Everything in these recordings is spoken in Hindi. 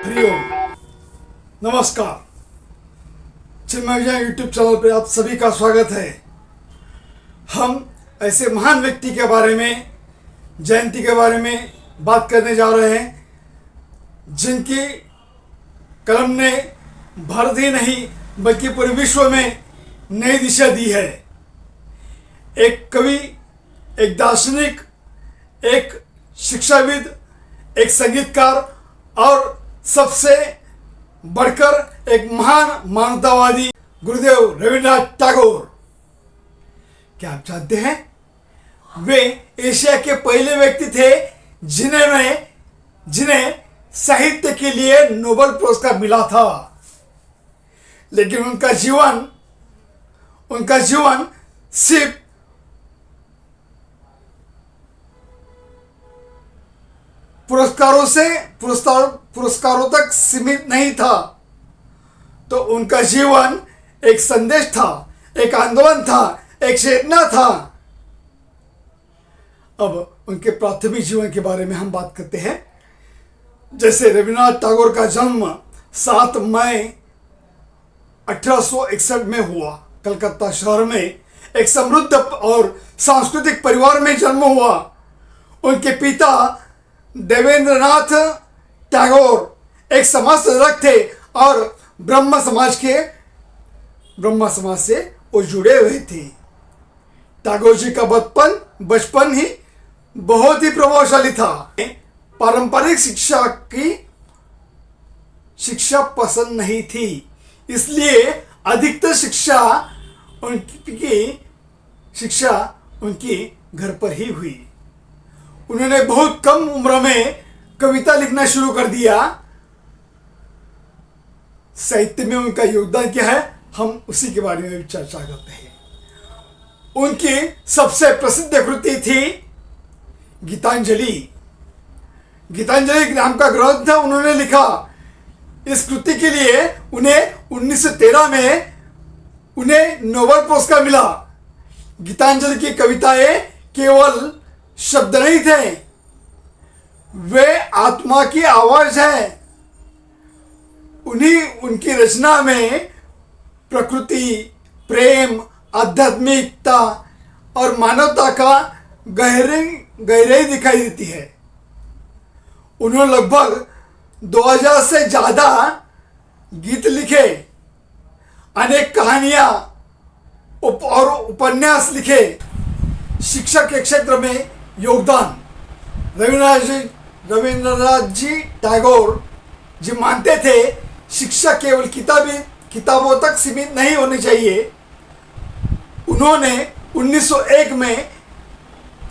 हरिओम। नमस्कार। चिन्मय विजय यूट्यूब चैनल पर आप सभी का स्वागत है। हम ऐसे महान व्यक्ति के बारे में, जयंती के बारे में बात करने जा रहे हैं जिनकी कलम ने भारत ही नहीं बल्कि पूरे विश्व में नई दिशा दी है। एक कवि, एक दार्शनिक, एक शिक्षाविद, एक संगीतकार और सबसे बढ़कर एक महान मानवतावादी गुरुदेव रविन्द्रनाथ टैगोर। क्या आप जानते हैं, वे एशिया के पहले व्यक्ति थे जिन्हें साहित्य के लिए नोबेल पुरस्कार मिला था। लेकिन उनका जीवन सिर्फ पुरस्कारों तक सीमित नहीं था। तो उनका जीवन एक संदेश था, एक आंदोलन था, एक चेतना था। अब उनके प्राथमिक जीवन के बारे में हम बात करते हैं। जैसे रविन्द्रनाथ टैगोर का जन्म 7 मई 1861 में हुआ। कलकत्ता शहर में एक समृद्ध और सांस्कृतिक परिवार में जन्म हुआ। उनके पिता देवेंद्रनाथ टैगोर एक समाज सुधारक थे और ब्रह्म समाज से वो जुड़े हुए थे। टैगोर जी का बचपन ही बहुत ही प्रभावशाली था। पारंपरिक शिक्षा पसंद नहीं थी, इसलिए अधिकतर शिक्षा उनकी घर पर ही हुई। उन्होंने बहुत कम उम्र में कविता लिखना शुरू कर दिया। साहित्य में उनका योगदान क्या है, हम उसी के बारे में चर्चा करते हैं। उनकी सबसे प्रसिद्ध कृति थी गीतांजलि। गीतांजलि नाम का ग्रंथ उन्होंने लिखा। इस कृति के लिए उन्हें 1913 में नोबेल पुरस्कार मिला। गीतांजलि की कविताएं केवल शब्द नहीं थे, वे आत्मा की आवाज है। उनकी रचना में प्रकृति, प्रेम, आध्यात्मिकता और मानवता का गहराई दिखाई देती है। उन्होंने लगभग 2000 से ज्यादा गीत लिखे, अनेक कहानियां और उपन्यास लिखे। शिक्षा के क्षेत्र में योगदान। रविन्द्रनाथ जी टैगोर जी मानते थे शिक्षा केवल किताबों तक सीमित नहीं होनी चाहिए। उन्होंने 1901 में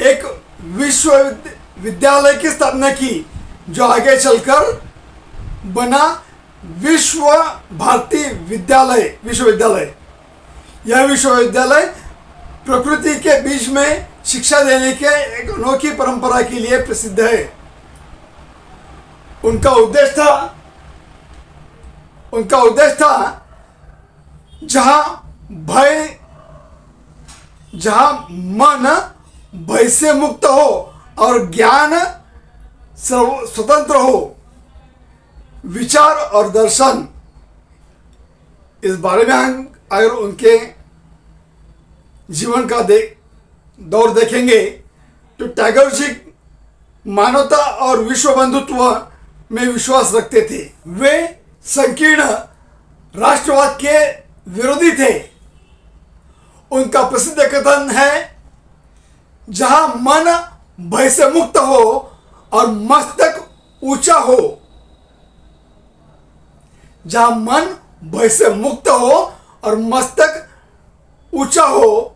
एक विश्वविद्यालय की स्थापना की जो आगे चलकर बना विश्व भारती विश्वविद्यालय। यह विश्वविद्यालय प्रकृति के बीच में शिक्षा देने के एक अनोखी परंपरा के लिए प्रसिद्ध है। उनका उद्देश्य था जहां मन भय से मुक्त हो और ज्ञान स्वतंत्र हो। विचार और दर्शन, इस बारे में हम अगर उनके जीवन का दौर देखेंगे तो टैगोर जी मानवता और विश्व बंधुत्व में विश्वास रखते थे। वे संकीर्ण राष्ट्रवाद के विरोधी थे। उनका प्रसिद्ध कथन है, जहां मन भय से मुक्त हो और मस्तक ऊंचा हो। जहां मन भय से मुक्त हो और मस्तक ऊंचा हो।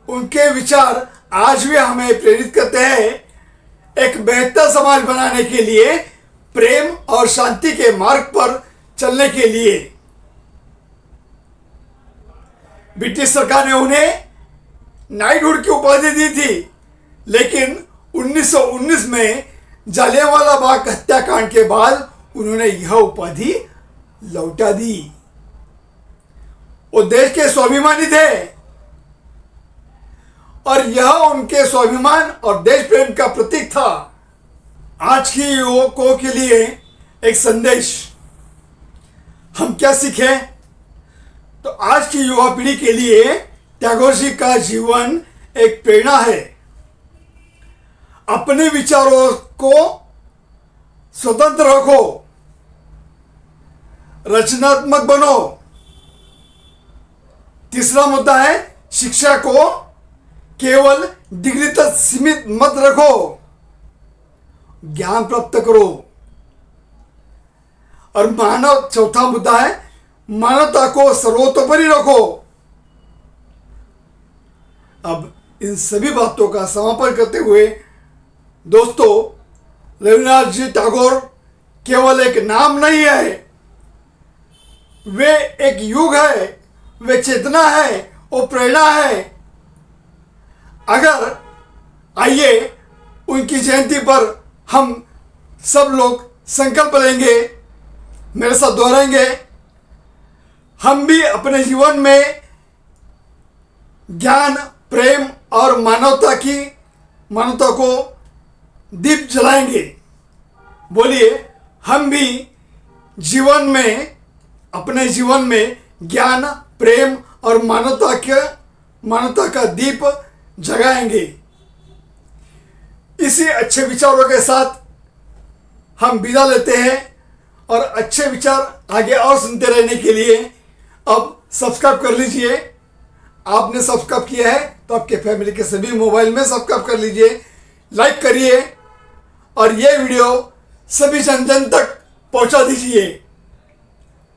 उनके विचार आज भी हमें प्रेरित करते हैं एक बेहतर समाज बनाने के लिए, प्रेम और शांति के मार्ग पर चलने के लिए। ब्रिटिश सरकार ने उन्हें नाइटहुड की उपाधि दी थी, लेकिन 1919 में जलियांवाला बाग हत्याकांड के बाद उन्होंने यह उपाधि लौटा दी। वो देश के स्वाभिमानी थे और यह उनके स्वाभिमान और देश प्रेम का प्रतीक था। आज के युवकों के लिए एक संदेश। हम क्या सीखे? तो आज की युवा पीढ़ी के लिए टैगोर जी का जीवन एक प्रेरणा है। अपने विचारों को स्वतंत्र रखो, रचनात्मक बनो। तीसरा मुद्दा है, शिक्षा को केवल डिग्री तक सीमित मत रखो, ज्ञान प्राप्त करो। और चौथा मुद्दा है, मानवता को सर्वोपरि रखो। अब इन सभी बातों का समापन करते हुए दोस्तों, रविन्द्रनाथ जी टैगोर केवल एक नाम नहीं है, वे एक युग है, वे चेतना है, वो प्रेरणा है। अगर आइए उनकी जयंती पर हम सब लोग संकल्प लेंगे, मेरे साथ दोहराएंगे। हम भी अपने जीवन में ज्ञान, प्रेम और मानवता को दीप जलाएंगे। बोलिए, हम भी अपने जीवन में ज्ञान, प्रेम और मानवता का दीप जगाएंगे। इसी अच्छे विचारों के साथ हम विदा लेते हैं, और अच्छे विचार आगे और सुनते रहने के लिए अब सब्सक्राइब कर लीजिए। आपने सब्सक्राइब किया है तो आपके फैमिली के सभी मोबाइल में सब्सक्राइब कर लीजिए, लाइक करिए, और ये वीडियो सभी जन तक पहुंचा दीजिए।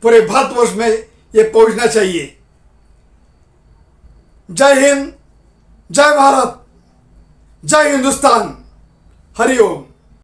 पूरे भारतवर्ष में ये पहुंचना चाहिए। जय हिंद, जय भारत, जय हिंदुस्तान। हरि ओम।